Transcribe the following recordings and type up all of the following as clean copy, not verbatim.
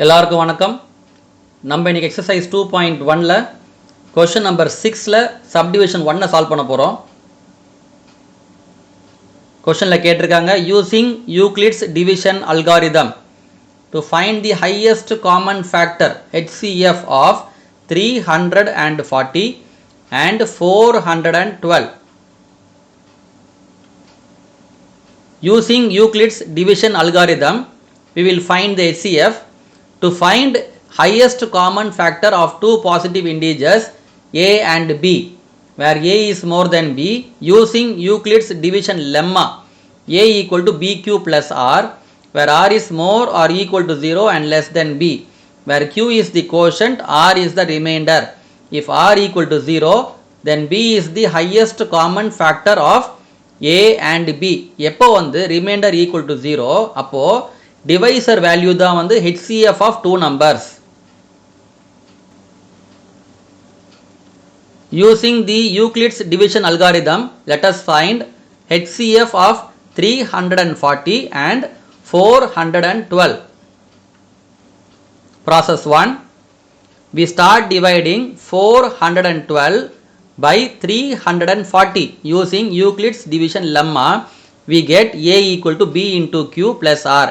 எல்லாருக்கும் வணக்கம். நம்ம இன்னைக்கு எக்ஸசைஸ் 2.1ல क्वेश्चन நம்பர் 6ல சப்டிவிஷன் 1 சால்வ் பண்ண போறோம். क्वेश्चनல கேட்டிருக்காங்க using Euclid's division algorithm to find the highest common factor HCF of 340 and 412. Using Euclid's division algorithm, we will find the HCF to find highest common factor of two positive integers a and b, where a is more than b, using Euclid's division lemma a equal to bq plus r, where r is more or equal to 0 and less than b, where q is the quotient, r is the remainder. If r equal to 0, then b is the highest common factor of a and b. எப்போ வந்து remainder equal to 0, அப்போ divisor value தான் வந்து HCF of two numbers. Using the Euclid's division algorithm, let us find HCF of 340 and 412. Process 1. We start dividing 412 by 340 using Euclid's division lemma. We get a equal to b into q plus r.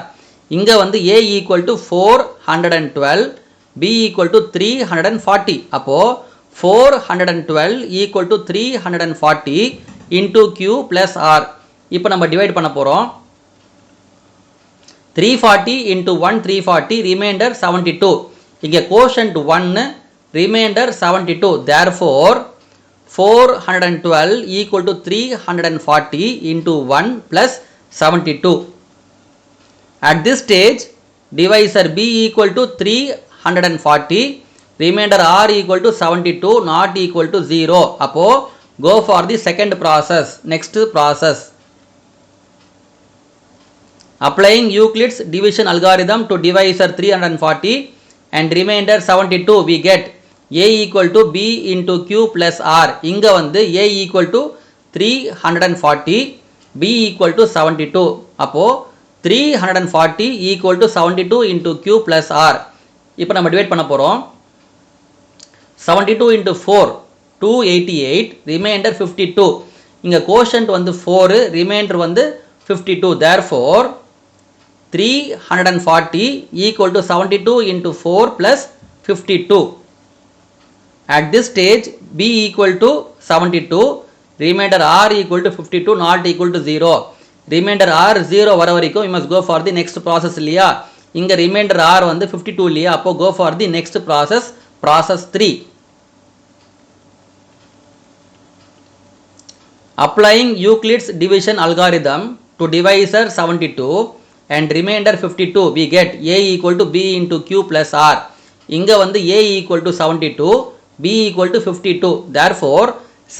இங்க வந்து a equal to 412, b equal to 340. அப்போ 412 equal to 340 into q plus r. இப்போ நம்ம divide பண்ண போறோம். 340 into 1 340, remainder 72. இங்க quotient 1, remainder 72. Therefore 412 equal to 340 into 1 plus 72. At this stage, divisor b equal to 340, remainder r equal to 72, not equal to 0. அப்போ go for the second process. Next process. Applying Euclid's division algorithm to divisor 340 and remainder 72, we get a equal to b into q plus r. இங்க வந்து a equal to 340, b equal to 72. அப்போ 340 equal to 72 into q plus r. இப்போ நம்ம divide பண்ண போறோம். 72 into 4 288, remainder 52. இங்க quotient வந்து 4, remainder வந்து 52. Therefore 340 equal to 72 into 4 plus 52. At this stage b equal to 72, remainder r equal to 52, not equal to 0. Remainder r 0 வர வரைக்கும் we must go for the next process இல்லையா. இங்க remainder r வந்து 52 இல்லையா. அப்போ go for the next process, process 3. Applying Euclid's division algorithm to divisor 72 and remainder 52, we get a equal to b into q plus r. இங்க வந்து a equal to 72, b equal to 52. Therefore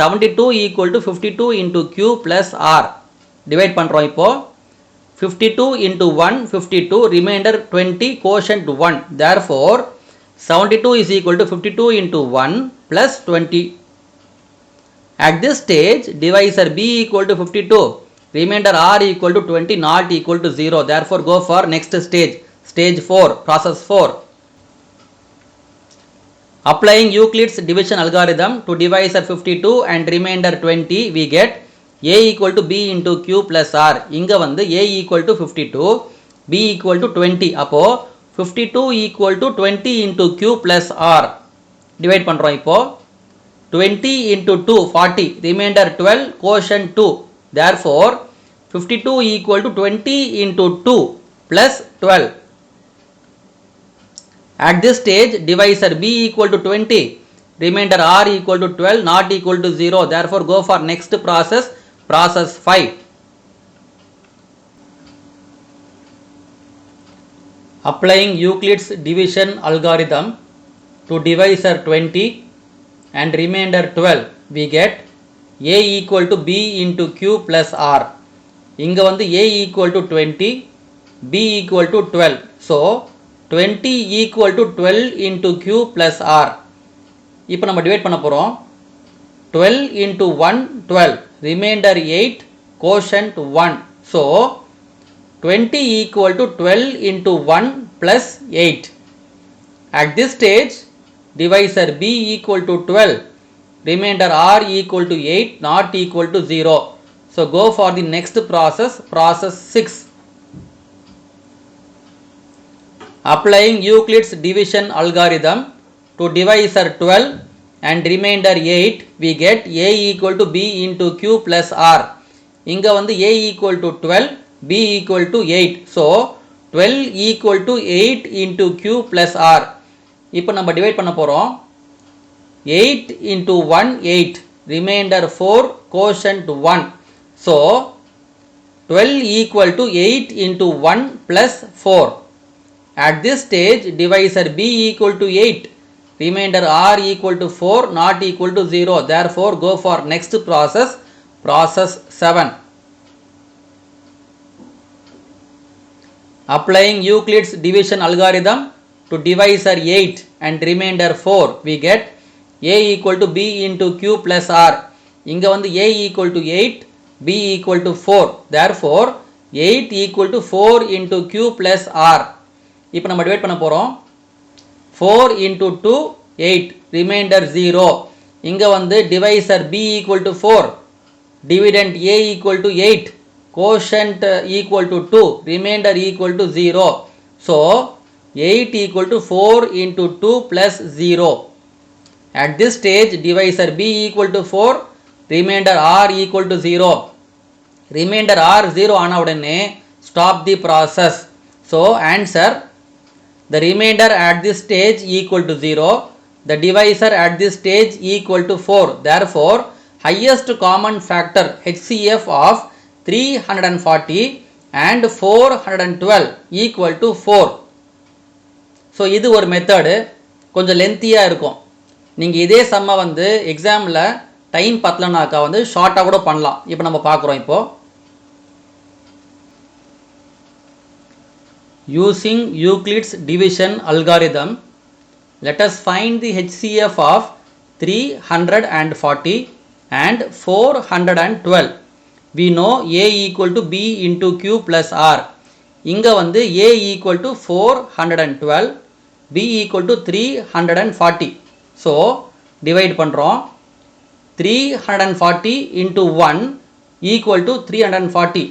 72 equal to 52 into q plus r. Divide பண்றோம் இப்போ. 52 into 1 52, remainder 20, quotient 1. Therefore 72 is equal to 52 into 1 plus 20. At this stage divisor b equal to 52, remainder r equal to 20, not equal to 0. Therefore go for next stage, stage 4, process 4. Applying Euclid's division algorithm to divisor 52 and remainder 20, we get a equal to b into q plus r. இங்க வந்து a equal to 52, b equal to 20. அப்போ 52 equal to 20 into q plus r. Divide பண்றோம் இப்போ. 20 into 2 40, remainder 12, quotient 2. Therefore 52 equal to 20 into 2 plus 12. At this stage divisor b equal to 20, remainder r equal to 12, not equal to 0. Therefore go for next process, process 5. Applying Euclid's division algorithm to divisor 20 and remainder 12, we get a equal to b into q plus r. இங்க வந்து a equal to 20, b equal to 12. So 20 equal to 12 into q plus r. இப்போ நம்ம divide பண்ண போறோம். 12 into 1 12, remainder 8, quotient 1. So 20 equal to 12 into 1 plus 8. At this stage, divisor b equal to 12, remainder r equal to 8, not equal to 0. So go for the next process, process 6. Applying Euclid's division algorithm to divisor 12 and remainder 8, we get a equal to b into q plus r. இங்க வந்து a equal to 12, b equal to 8. So 12 equal to 8 into q plus r. இப்போ நம்ம divide பண்ண போறோம். 8 into 1 8, remainder 4, quotient 1. So 12 equal to 8 into 1 plus 4. At this stage, divisor b equal to 8, remainder r equal to 4, not equal to 0. Therefore, go for next process, process 7. Applying Euclid's division algorithm to divisor 8 and remainder 4, we get a equal to b into q plus r. இங்க வந்து a equal to 8, b equal to 4. Therefore, 8 equal to 4 into q plus r. இப்போ நம்ம divide பண்ண போறோம். 4 into 2, 8, remainder 0. இங்க வந்து divisor b equal to 4, dividend a equal to 8, quotient equal to 2, remainder equal to 0. So 8 equal to 4 into 2 plus 0. At this stage, divisor b equal to 4, remainder r equal to 0. Remainder r 0 ஆன உடனே stop the process. So answer, the remainder at this stage equal to 0, the divisor at this stage equal to 4. Therefore, highest common factor HCF of 340 and 412 equal to 4. So இது ஒரு method, கொஞ்சம் லென்த்தியாக இருக்கும். நீங்கள் இதே சம்மை வந்து எக்ஸாமில் டைம் பத்தலனாக்கா வந்து ஷார்ட்டாக கூட பண்ணலாம். இப்போ நம்ம பார்க்குறோம். இப்போது using Euclid's division algorithm, let us find the HCF of 340 and 412. We know a equal to b into q plus r. இங்க வந்து a equal to 412, b equal to 340. So divide பண்றோம். 340 into 1 equal to 340.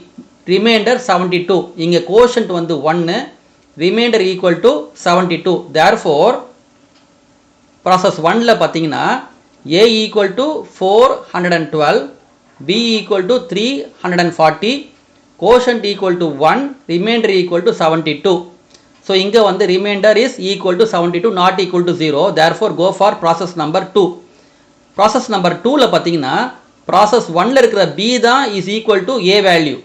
Remainder 72. இங்க quotient வந்து 1, remainder equal to 72. Therefore, process 1ல பார்த்தீங்கன்னா a equal to 412, b equal to 340, quotient equal to 1, remainder equal to 72. So இங்க வந்து remainder is equal to 72, not equal to 0. Therefore, go for process number 2. Process number 2ல பார்த்தீங்கன்னா process 1ல இருக்கிற b தான் is equal to a value.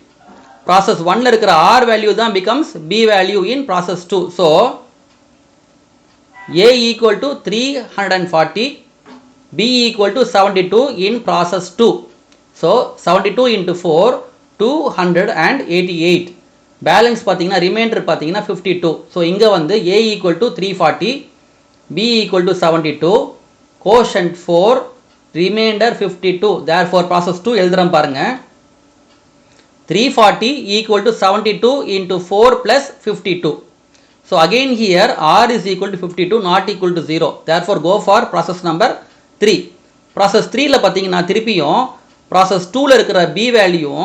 Process 1ல இருக்கிற r value தான் becomes b value in process 2. So a equal to 340, b equal to 72 in process 2. So 72 into 4, 288. Balance பார்த்தீங்கன்னா remainder பார்த்தீங்கன்னா 52. So இங்க வந்து a equal to 340, b equal to 72, quotient 4, remainder 52. Therefore process 2 எழுதுறோம் பாருங்க. 340 equal to 72 into 4 plus 52. So again here r is equal to 52, not equal to 0. Therefore go for process number 3. Process 3ல பார்த்தீங்கன்னா திருப்பியும் process 2ல இருக்கிற b value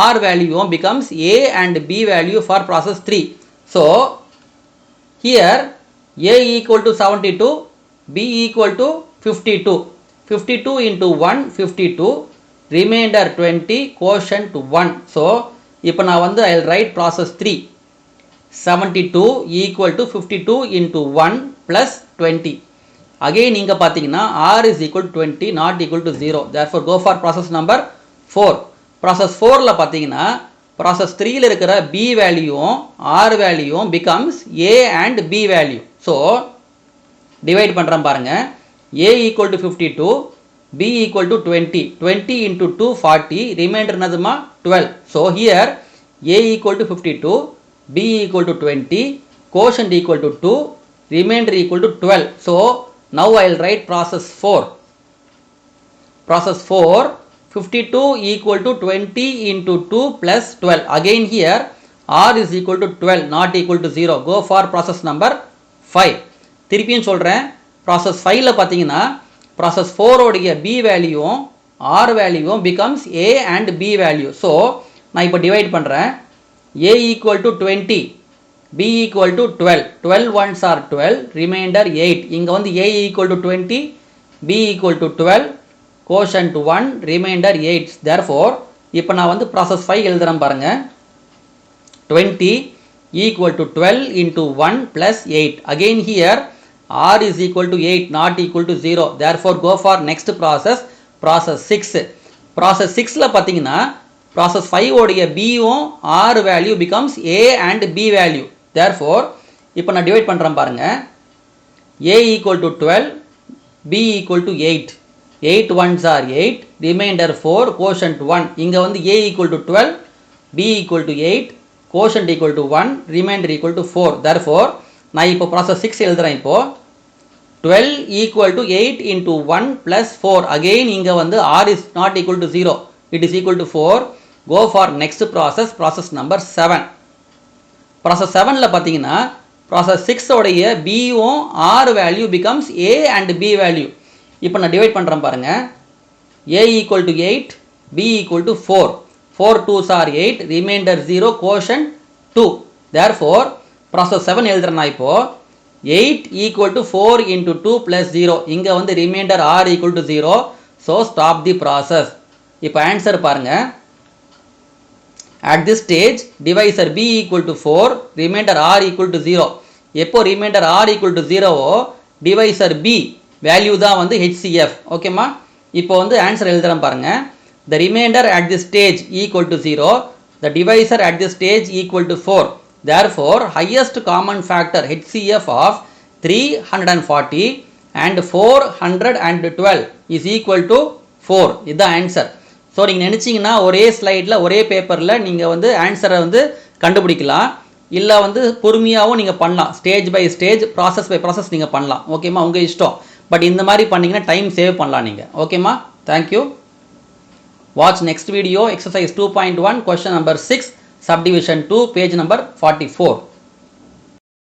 r value becomes a and b value for process 3. So here a equal to 72, b equal to 52. 52 into 1, 52, remainder 20, quotient 1. So இப்போ நான் வந்து I'll write process 3. 72 equal to 52 into 1 plus 20. Again இங்க பார்த்தீங்கன்னா r is equal to 20, not equal to 0. Therefore go for process number 4. Process 4ல பார்த்தீங்கன்னா process 3ல இருக்கிற b value r value becomes a and b value. So divide பண்றோம் பாருங்க. a equal to 52, b equal to 20. 20 into 2 40, remainder என்னதுமா 12. So here a equal to 52, b equal to 20, quotient equal to 2, remainder equal to 12. So now I'll write process 4. Process 4, 52 equal to 20 into 2 plus 12. Again here r is equal to 12, not equal to 0. Go for process number 5. திருப்பியும் சொல்கிறேன், process 5ல் பார்த்தீங்கன்னா process 4 உடைய B வேல்யூவும் R வேல்யூவும் becomes A and B value. So நான் இப்போ divide பண்ணுறேன். A equal to 20, B equal to 12, 12 ones are 12, remainder 8. இங்கே வந்து A equal to 20, B equal to 12, quotient 1, remainder 8. Therefore இப்போ நான் வந்து ப்ராசஸ் 5 எழுதுகிறேன் பாருங்கள். 20 equal to 12 into 1 plus 8. Again here r is equal to 8, not equal to 0. Therefore go for next process, process 6. Process 6ல பார்த்தீங்கன்னா process 5 உடைய b வும் r value becomes a and b value. Therefore இப்போ நான் divide பண்ணுறேன் பாருங்க. a equal to 12, b equal to 8. 8 ones are 8, remainder 4, quotient 1. இங்கே வந்து a equal to 12, b equal to 8, quotient equal to 1, remainder equal to 4. Therefore நான் இப்போ process 6 எழுதுறேன். இப்போ 12 equal to 8 into 1 plus 4. Again இங்க வந்து r is not equal to 0, it is equal to 4. Go for next process, process number 7. Process 7ல பார்த்தீங்கன்னா process 6 உடைய b வும் r value becomes a and b value. இப்போ நான் divide பண்ணுறேன் பாருங்க. a equal to 8, b equal to 4. 4 2s are 8, remainder 0, quotient 2. Therefore process 7 எழுதுறேன் நான் இப்போ. 8 equal to 4 into 2 plus 0. இங்கே வந்து remainder r equal to 0. So stop the process. இப்போ answer பாருங்க. At this stage divisor b equal to 4, remainder r equal to 0. எப்போ remainder r equal to 0 divisor b value தான் வந்து HCF. ஓகேமா? இப்போ வந்து ஆன்சர் எழுதுறேன் பாருங்க. The remainder at this stage equal to 0. The divisor at this stage equal to 4. Therefore, highest common factor HCF of 340 and 412 is equal to 4. இதுதான் answer. So நீங்கள் நினச்சிங்கன்னா ஒரே ஸ்லைடில் ஒரே பேப்பரில் நீங்கள் வந்து ஆன்சரை வந்து கண்டுபிடிக்கலாம். இல்லை வந்து பொறுமையாகவும் நீங்கள் பண்ணலாம். Stage by stage, process by process நீங்கள் பண்ணலாம். ஓகேம்மா? உங்கள் இஷ்டம். பட் இந்த மாதிரி பண்ணிங்கன்னா டைம் சேவ் பண்ணலாம் நீங்கள். ஓகேம்மா? Thank you. Watch next video, exercise 2.1, question number 6, subdivision 2, page number 44.